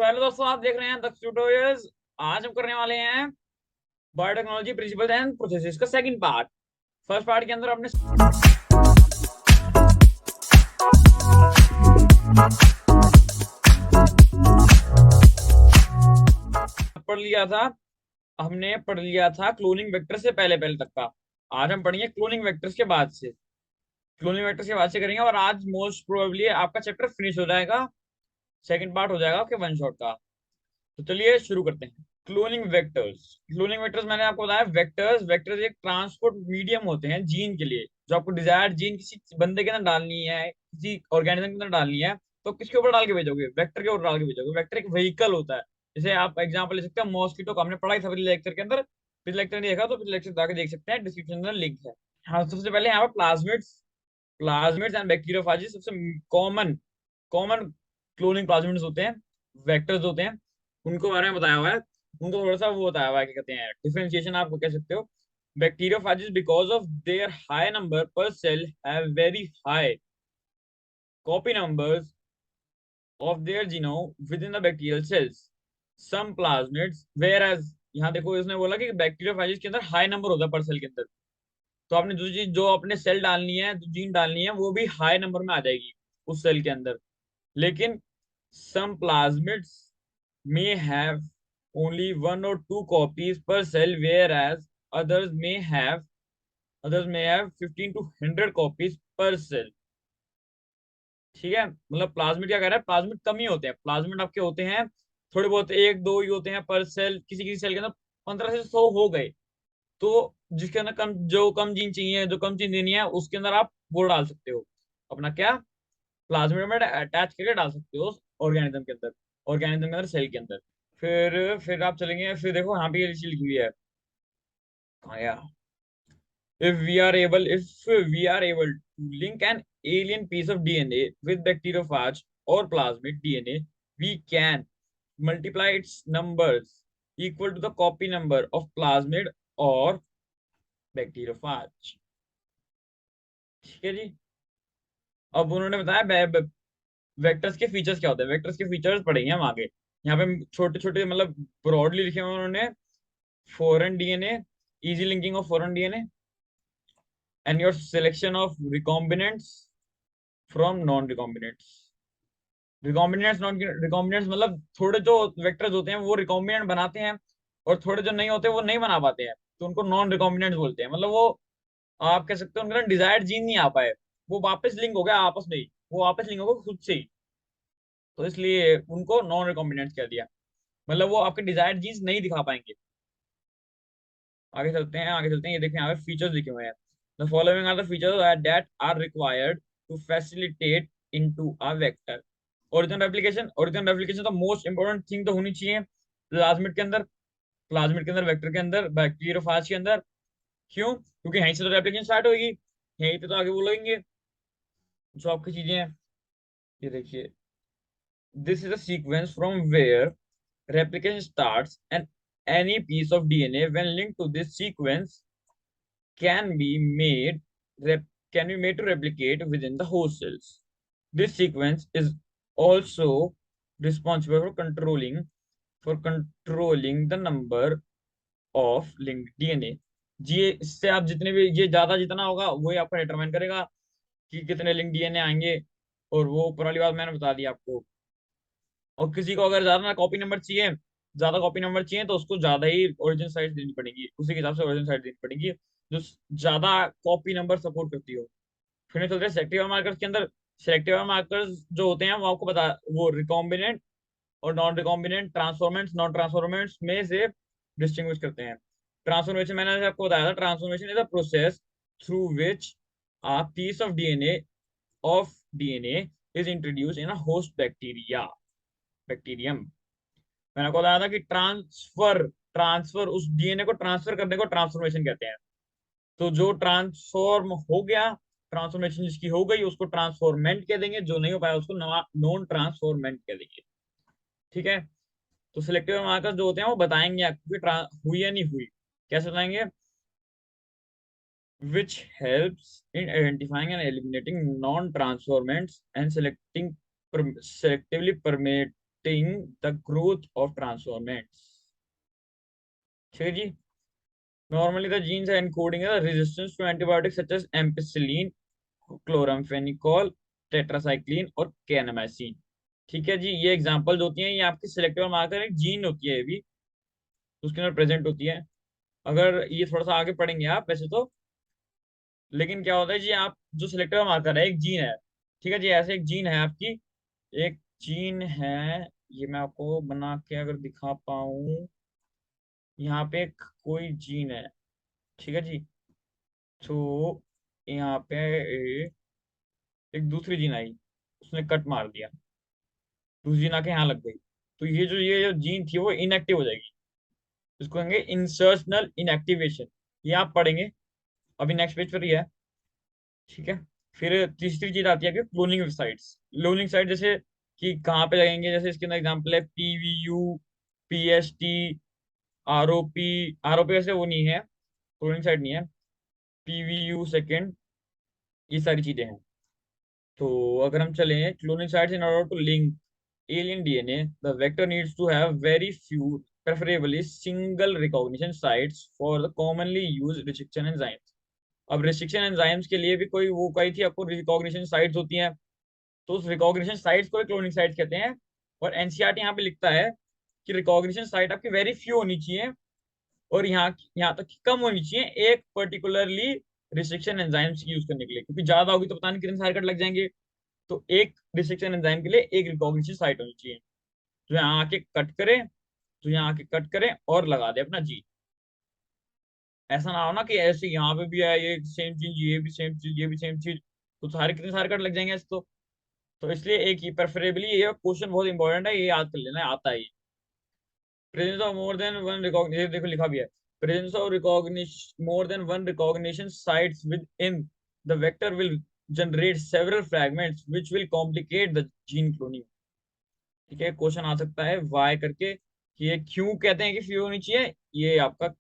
Hello दोस्तों, आप देख रहे हैं दक्ष ट्यूटोरियल्स। आज हम करने वाले हैं बायोटेक्नोलॉजी प्रिंसिपल्स एंड प्रोसेसेस का सेकंड पार्ट। फर्स्ट पार्ट के अंदर आपने हमने पढ़ लिया था क्लोनिंग वेक्टर से पहले पहले तक का। आज हम पढ़ेंगे क्लोनिंग वेक्टर्स के बाद से। क्लोनिंग वेक्टर्स के बाद से करेंगे और आज मोस्ट प्रोबेबली आपका चैप्टर फिनिश हो जाएगा। सेकंड पार्ट हो जाएगा आपके वन शॉट का। तो चलिए शुरू करते हैं। क्लोनिंग वेक्टर्स मैंने आपको बताया। वेक्टर्स वेक्टर्स एक ट्रांसपोर्ट मीडियम होते हैं जीन के लिए। जो आपको डिजायर्ड जीन किसी बंदे के अंदर डालनी है, किसी ऑर्गेनिज्म के अंदर डालनी है, तो किसके ऊपर डाल के भेजोगे? वेक्टर के ऊपर डाल के भेजोगे। वेक्टर एक व्हीकल होता है। जैसे आप एग्जांपल ले सकते हैं मॉस्किटो का, हमने पढ़ा ही था पिछले लेक्चर के अंदर। पिछले लेक्चर नहीं देखा तो पिछले लेक्चर जाके देख सकते हैं, डिस्क्रिप्शन में लिंक है। हाँ, सबसे पहले यहाँ पर प्लाज्मिड्स प्लाज्मिड्स एंड बैक्टीरियोफाजी सबसे कॉमन कॉमन क्लोनिंग प्लाज्मिड्स होते हैं, वेक्टर्स होते हैं। उनको बारे में बताया हुआ है। उनको थोड़ा सा वो बताया हुआ है, क्या कहते हैं, डिफरेंशिएशन आप कह सकते हो। Bacteriophages because of their high number per cell have very high copy numbers of their genome within the bacterial cells. Some plasmids, whereas यहाँ देखो इसने बोला कि बैक्टीरियोफाइजिस के अंदर हाई नंबर होता है पर सेल के अंदर। तो आपने जो चीज जो अपने सेल डालनी है, जो जीन डालनी है, वो भी हाई नंबर में आ जाएगी उस सेल के अंदर। लेकिन some plasmids may have only one or two copies per cell, whereas others may have others may have 15 to 100 copies per cell। ठीक है, मतलब प्लाज्मिड क्या कह रहा है, प्लाज्मिड कम ही होते हैं। प्लाज्मिड आपके होते हैं थोड़े बहुत, एक दो ही होते हैं पर सेल। किसी किसी सेल के अंदर 15 से 100 हो गए, तो जिसके अंदर जो कम जीन चाहिए, जो कम जीन देनी है, उसके अंदर आप वो डाल सकते हो अपना क्या, प्लाज्मिड में अटैच करके डाल सकते हो ऑर्गेनिज्म के अंदर, सेल के अंदर। फिर आप चलेंगे, फिर देखो यहाँ पे ये चीज लिखी हुई है। कहाँ गया? If we are able to link an alien piece of DNA with bacteriophage or plasmid DNA, we can multiply its numbers equal to the copy number of plasmid or bacteriophage। ठीक है जी। अब उन्होंने बताया वेक्टर्स के features क्या होते हैं। Vectors के फीचर्स पढ़ेंगे हम आगे। यहाँ पे छोटे छोटे मतलब ब्रॉडली लिखे हुए उन्होंने। Foreign DNA, easy linking of foreign DNA and your selection of recombinants from non recombinants. Recombinants non recombinants मतलब थोड़े जो वेक्टर्स होते हैं वो रिकॉम्बिनेंट बनाते हैं, और थोड़े जो नहीं होते वो नहीं बना पाते हैं, तो उनको नॉन रिकॉम्बिनेंट्स बोलते हैं। मतलब वो आप कह सकते हो उनका डिजायर्ड जीन नहीं आ पाए, वो वापस लिंक हो गया आपस में ही, वो वापस लिंक हो गया खुद से ही, तो इसलिए उनको नॉन रिकॉम्बिनेंट्स कह दिया। मतलब वो आपके डिजायर्ड जीन्स नहीं दिखा पाएंगे। आगे चलते हैं, ये देखें यहाँ पे फीचर्स लिखे हुए हैं। The following are the features that are required to facilitate into a vector. Original replication तो मोस्ट इंपोर्टेंट थिंग तो होनी चाहिए प्लाज्मिड के अंदर, वेक्टर के अंदर, बैक्टीरियोफाज के अंदर। क्यों? क्योंकि यहीं से तो रेप्लिकेशन स्टार्ट होगी, यहीं पे तो आगे बोलेंगे जो आपकी चीजें हैं। ये देखिए, this is a sequence from where replication starts, and any piece of DNA when linked to this sequence can be made rep, can be made to replicate within the host cells. This sequence is also responsible for controlling the number of linked DNA। ये इससे आप जितने भी, ये ज्यादा जितना होगा वही आपका डिटरमाइन करेगा कि कितने लिंक डीएनए आएंगे। और वो ऊपर वाली बात मैंने बता दी आपको। और किसी को अगर ज्यादा कॉपी नंबर चाहिए तो उसको ज्यादा ही ओरिजिन साइड देनी पड़ेगी, उसी के हिसाब से ओरिजिन साइड देनी पड़ेगी जो ज्यादा कॉपी नंबर सपोर्ट करती हो। फिर चलते हैं सेलेक्टिव मार्कर्स के अंदर। सेलेक्टिव मार्कर्स जो होते हैं वो आपको बता, वो रिकॉम्बिनेंट और non recombinant transformants non transformants में से डिस्टिंग्विश करते हैं। ट्रांसफॉर्मेशन मैंने आपको बताया था, transformation is a process through which a piece of DNA is introduced in a host bacterium. मैंने आपको बताया था कि ट्रांसफर ट्रांसफर उस डीएनए को ट्रांसफर करने को ट्रांसफॉर्मेशन कहते हैं। तो जो ट्रांसफॉर्म हो गया, ट्रांसफॉर्मेशन जिसकी हो गई उसको ट्रांसफॉर्मेंट कह देंगे, जो नहीं हो पाया उसको नॉन ट्रांसफॉर्मेंट कह देंगे। ठीक है। तो सिलेक्टिव मार्कर्स जो होते हैं वो बताएंगे आपको कि हुई या नहीं हुई। कैसे बताएंगे? which helps in identifying and eliminating non-transformants and selectively permitting the growth of transformants. ठीक है जी। Normally, the genes are encoding the resistance to antibiotics such as ampicillin, chloramphenicol, tetracycline और kanamycin। ठीक है जी, ये एग्जांपल्स होती हैं, ये आपकी सिलेक्टिव मार्कर एक जीन होती है, ये भी उसके अंदर प्रेजेंट होती है। अगर ये थोड़ा सा आगे पढ़ेंगे आप वैसे तो, लेकिन क्या होता है जी, आप जो सिलेक्टिव मार्कर है एक जीन है। ठीक है जी, ऐसे एक जीन है आपकी, एक जीन है, ये मैं आपको बना के अगर दिखा पाऊँ, यहाँ पे एक कोई जीन है। ठीक है जी। तो यहाँ पे एक दूसरी जीन आई, उसने कट मार दिया, दूसरी जीन आके यहाँ लग गई, तो ये जो जीन थी वो इनएक्टिव हो जाएगी। इसको कहेंगे इंसर्शनल इनएक्टिवेशन। ये आप पढ़ेंगे अभी नेक्स्ट पेज पर ही है। ठीक है। फिर तीसरी चीज आती है कि क्लोनिंग साइट्स। क्लोनिंग साइट जैसे कि कहाँ पे लगेंगे, जैसे इसके अंदर एग्जाम्पल है PVU, PST, ROP। ROP वैसे वो नहीं है, क्लोनिंग साइट नहीं है। PVU सेकेंड, ये सारी चीजें हैं। तो अगर हम चलें cloning sites in order to link alien DNA, the vector needs to have very few, preferably single recognition sites for the commonly used restriction enzymes। अब रिस्ट्रिक्शन एंजाइम्स के लिए भी कोई थी आपको रिकॉग्निशन साइट्स होती हैं, तो उस रिकॉग्निशन साइट्स को क्लोनिंग साइट्स कहते हैं। और एनसीईआरटी यहाँ पे लिखता है कि रिकॉग्निशन साइट आपकी वेरी फ्यू होनी चाहिए, और यहाँ तक कि कम होनी चाहिए एक पर्टिकुलरली रिस्ट्रिक्शन एंजाइम्स यूज करने के लिए, क्योंकि ज्यादा होगी तो पता नहीं कितने सारे कट लग जाएंगे। तो एक रिस्ट्रिक्शन एंजाइम के लिए एक रिकॉग्निशन साइट होनी चाहिए, जो यहाँ आके कट करे, जो यहाँ आके कट करे और लगा दे अपना जी। ऐसा ना हो ना कि ऐसे यहाँ पे भी है ये सेम चीज, ये भी सेम चीज, ये भी सेम चीज, तो सारे कितने सारे कट लग जाएंगे ऐसे तो इसलिए एक ही प्रेफरेबली, ये क्वेश्चन बहुत इंपॉर्टेंट है, ये याद कर लेना है, आता है ये। Presence of more than one recognition, देखो लिखा भी है, presence of recognition more than one recognition sites with in the vector will generate several fragments which will complicate the gene cloning. ठीक है, क्वेश्चन आ सकता है वाई करके, कि ये क्यों कहते हैं कि फ्यू होनी चाहिए, ये आपका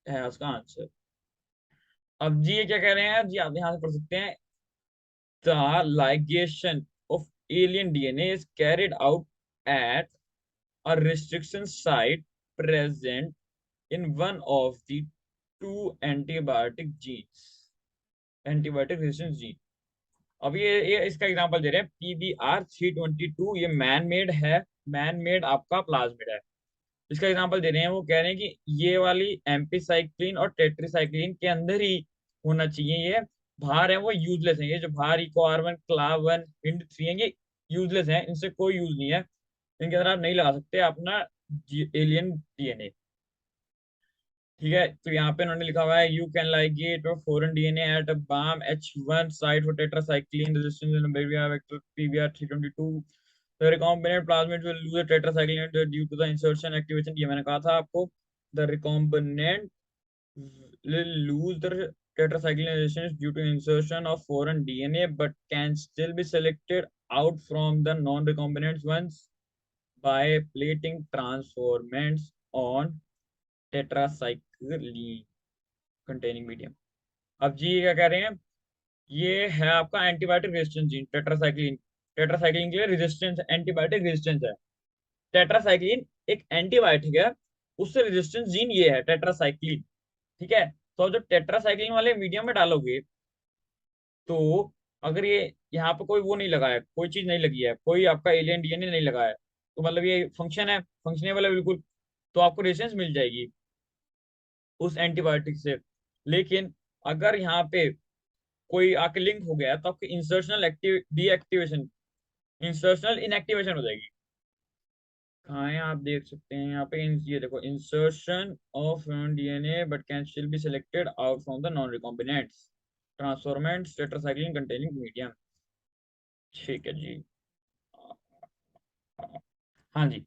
है उसका आंसर। अब जी ये क्या कह रहे हैं जी, आप यहाँ से पढ़ सकते हैं, the ligation of alien DNA is carried out at a restriction site present in one of the two antibiotic genes, antibiotic resistance gene। अब ये इसका एग्जांपल दे रहे हैं PBR322, ये मैन मेड है, मैन मेड आपका प्लाज्मिड है। इसका एग्जांपल दे रहे हैं, वो कह रहे हैं कि ये वाली एम्पीसाइक्लिन और टेट्रीसाइक्लिन के अंदर ही होना चाहिए, ये बाहर है वो यूजलेस है, ये जो बाहर इको R1, CLAV1, HIND3 है, ये यूजलेस है, इनसे कोई यूज नहीं है, इनके अंदर आप नहीं लगा सकते अपना एलियन DNA। ठीक है, तो यहाँ पे उन्होंने लिखा हुआ है you can ligate foreign DNA at a BAM H1 site for tetracycline resistance in bacteria vector PBR322। The recombinant plasmid will lose the tetracycline due to the insertion activation, ये मैंने कहा था आपको। The recombinant will lose the tetracycline resistance due to insertion of foreign DNA but can still be selected out from the non-recombinant ones by plating transformants on tetracycline containing medium। अब जी ये क्या कह रहे हैं, ये है आपका antibiotic resistance gene tetracycline. Tetracycline के लिए रेजिस्टेंस, एंटीबायोटिक रेजिस्टेंस है। टेट्रासाइक्लिन एक एंटीबायोटिक है, उससे रेजिस्टेंस जीन ये है टेट्रासाइक्लिन। ठीक है, तो जो टेट्रासाइक्लिन वाले मीडियम में डालोगे, तो अगर ये यहाँ पे कोई वो नहीं लगा है, कोई चीज नहीं लगी है, कोई आपका एलियन DNA नहीं लगा है, तो मतलब ये फंक्शन है, फंक्शनेबल है बिल्कुल, तो आपको रेजिस्टेंस मिल जाएगी उस एंटीबायोटिक से। लेकिन अगर यहाँ पे कोई आके लिंक हो गया, तो आपकी insertional active deactivation, insertional inactivation हो जाएगी। कहाँ है आप देख सकते हैं यहाँ पे, ये देखो, insertion of DNA but can still be selected out from the non recombinants transformants tetracycline containing medium. ठीक है जी। हाँ जी,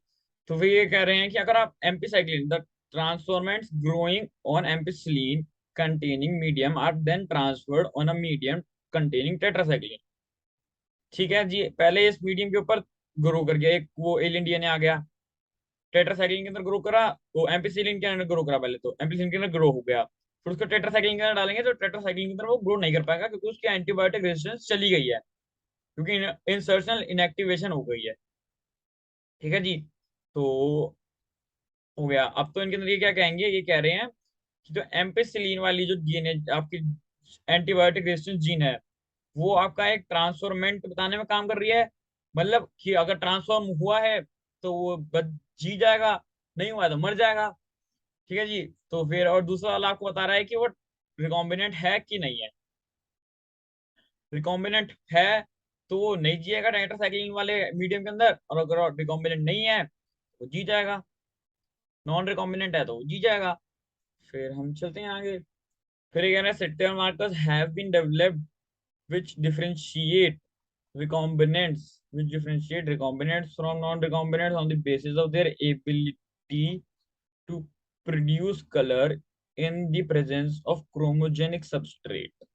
तो वे ये कह रहे हैं कि अगर आप ampicillin, the transformants growing on ampicillin containing medium are then transferred on a medium containing tetracycline. ठीक है जी, पहले इस मीडियम के ऊपर ग्रो कर गया, एक वो एलियन DNA आ गया, टेट्रासाइक्लिन के अंदर ग्रो करा, तो एम्पिसिलिन के अंदर ग्रो करा, पहले तो एम्पिसिलिन के अंदर ग्रो हो गया, फिर उसको टेट्रासाइक्लिन के अंदर डालेंगे, तो टेट्रासाइक्लिन के अंदर वो ग्रो नहीं कर पाएगा, क्योंकि उसकी एंटीबायोटिक रेजिस्टेंस चली गई है, क्योंकि इंसर्शनल इनएक्टिवेशन हो गई है। ठीक है जी। तो हो गया। अब तो इनके अंदर ये क्या कहेंगे, ये कह रहे हैं कि जो एम्पेसिलिन वाली जो जीन है आपकी, एंटीबायोटिक रेजिस्टेंस जीन है, वो आपका एक ट्रांसफॉर्मेंट बताने में काम कर रही है। मतलब कि अगर ट्रांसफॉर्म हुआ है तो वो जी जाएगा, नहीं हुआ है तो मर जाएगा। ठीक है जी। तो फिर और दूसरा वाला आपको बता रहा है कि वो रिकॉम्बिनेंट है कि नहीं है। रिकॉम्बिनेंट है तो वो नहीं जिएगा टेट्रासाइक्लिन वाले मीडियम के अंदर, और अगर रिकॉम्बिनेंट नहीं है तो जी जाएगा। नॉन रिकॉम्बिनेंट है तो वो जी जाएगा। फिर हम चलते हैं आगे। फिर ये कह रहे हैं sector markers have been developed which differentiate recombinants from non-recombinants on the basis of their ability to produce color in the presence of chromogenic substrate।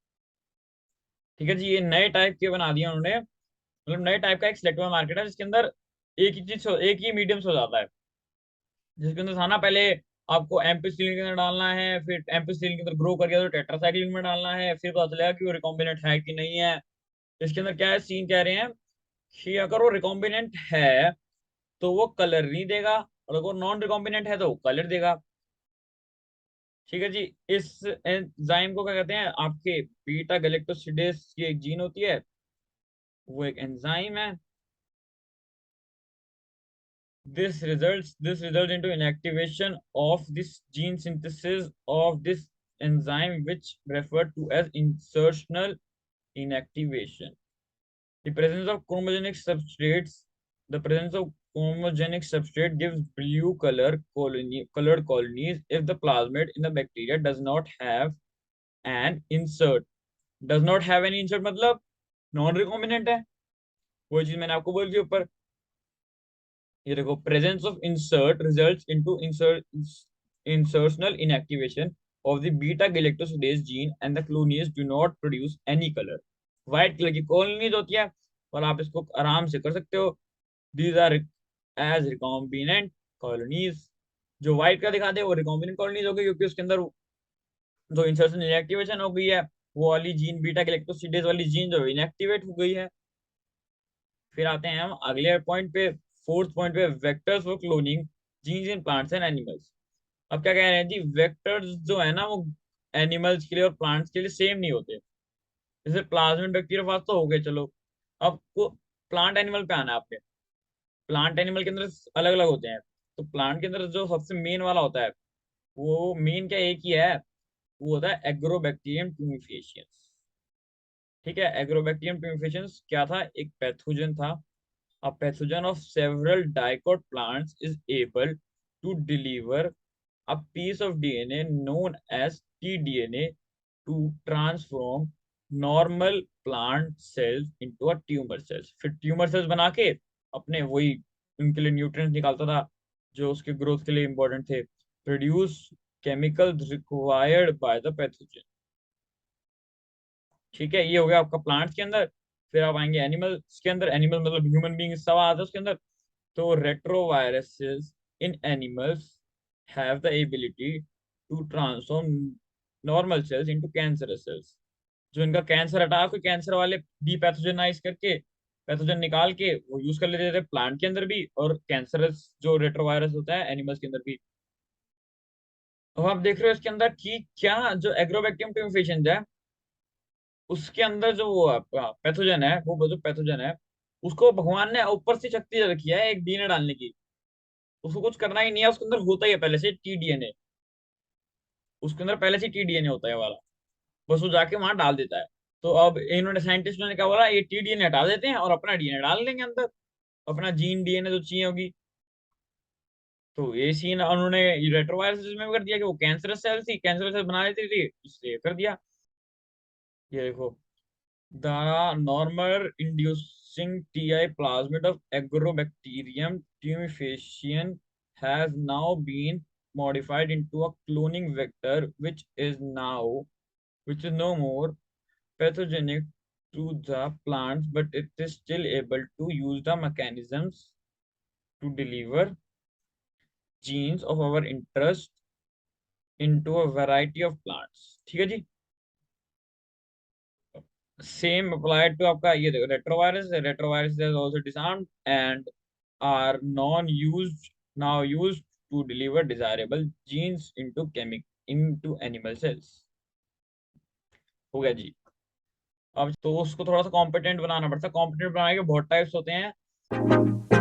ठीक है जी। ये नए टाइप के बना दिया उन्होंने, मतलब नए टाइप का एक सिलेक्टिव मार्केट है जिसके अंदर एक ही मीडियम हो जाता है। जिसके अंदर था ना पहले, आपको एम्पिसिलिन के अंदर डालना है, फिर एम्पिसिलिन के अंदर ग्रो कर गया तो टेट्रासाइक्लिन में डालना है, फिर पता चलेगा कि वो रिकॉम्बिनेंट है कि नहीं है। इसके अंदर क्या है सीन, कह रहे हैं कि अगर वो रिकॉम्बिनेंट है तो वो कलर नहीं देगा, और अगर नॉन रिकॉम्बिनेंट है तो वो कलर देगा। ठीक है जी। इस एंजाइम को क्या कहते हैं, आपके बीटा गैलेक्टोसिडेस की एक जीन होती है, वो एक एंजाइम है। This results into inactivation of this gene synthesis of this enzyme, which referred to as insertional inactivation. The presence of chromogenic substrates, the presence of chromogenic substrate gives blue colored colonies if the plasmid in the bacteria does not have an insert। Does not have any insert मतलब non recombinant है। वो चीज मैंने आपको बोल दी ऊपर। ये देखो, presence of insert results into insertional inactivation of the beta galactosidase gene and the colonies do not produce any color। White colour की कॉलोनीज होती है, और आप इसको आराम से कर सकते हो। These are as recombinant colonies. जो व्हाइट का दिखाते हैं वो रिकॉम्बिनेंट कॉलोनीज हो गई, क्योंकि उसके अंदर जो इंसर्शन इनएक्टिवेशन हो गई है, वो वाली जीन बीटा गैलेक्टोसिडेज वाली जीन जो इनएक्टिवेट हो गई है। फिर आते हैं हम अगले पॉइंट पे, फोर्थ पॉइंट पे, vectors for cloning genes in plants and animals. अब क्या कह रहे हैं जी, वेक्टर्स जो है ना वो एनिमल्स के लिए और प्लांट्स के लिए सेम नहीं होते। जैसे प्लाज्मिड बैक्टीरिया फाज तो हो गए, चलो। अब को प्लांट एनिमल पे आना है आपने। प्लांट एनिमल के अंदर अलग अलग होते हैं। तो प्लांट के अंदर जो सबसे मेन वाला होता है, वो मेन क्या एक ही है, वो होता है एग्रोबैक्टीरियम ट्यूमिफेशियंस। ठीक है। एग्रोबैक्टीरियम ट्यूमिफेशियंस क्या था, एक पैथोजन था। A pathogen of several dicot plants is able to deliver a piece of DNA known as tDNA to transform normal plant cells into a tumor cells। फिर tumour cells बना के अपने वही उनके लिए न्यूट्रिएंट्स निकालता था जो उसके ग्रोथ के लिए इंपॉर्टेंट थे। Produce chemicals required by the pathogen. ठीक है, ये हो गया आपका प्लांट्स के अंदर। फिर आप आएंगे एनिमल्स के अंदर। एनिमल मतलब ह्यूमन बींग सब आता है उसके अंदर। तो retroviruses in animals have the ability to transform normal cells into cancerous cells। जो इनका कैंसर हटा कोई कैंसर वाले डीपैथोजेनाइज करके पैथोजन निकाल के वो यूज कर लेते थे प्लांट के अंदर भी, और कैंसरस जो रेट्रोवायरस होता है एनिमल्स के अंदर भी। अब आप देख रहे हो इसके अंदर कि क्या जो एग्रोबैक्टीरियम ट्यूमिफेशन है, उसके अंदर जो वो पैथोजन है, वो जो पैथोजन है, उसको भगवान ने ऊपर से शक्ति रखी है एक डीएनए डालने की। उसको कुछ करना ही नहीं है, उसके अंदर होता ही है पहले से टीडीएनए। उसके अंदर पहले से टीडीएनए होता है वाला, बस वो जाके वहां डाल देता है। तो अब इन्होंने साइंटिस्टों ने क्या बोला, ये टीडीएनए हटा देते हैं और अपना डीएनए डाल देंगे अंदर, अपना जीन डीएनए जो चाहिए होगी। तो ये सीन उन्होंने रेट्रोवायरस में भी कर दिया कि वो कैंसरस सेल थी, कैंसरस सेल बना देती थी, इसलिए कर दिया। ये देखो, the normal inducing TI plasmid of agrobacterium tumefaciens has now been modified into a cloning vector which is no more pathogenic to the plants, but it is still able to use the mechanisms to deliver genes of our interest into a variety of plants। ठीक है जी। Same applied to आपका ये देखो retrovirus. Retrovirus is also disarmed and are non used now used to deliver desirable genes into animal cells। हो गया जी। अब तो उसको थोड़ा सा कॉम्पिटेंट बनाना पड़ता है। कॉम्पिटेंट बनाने के बहुत टाइप्स होते हैं।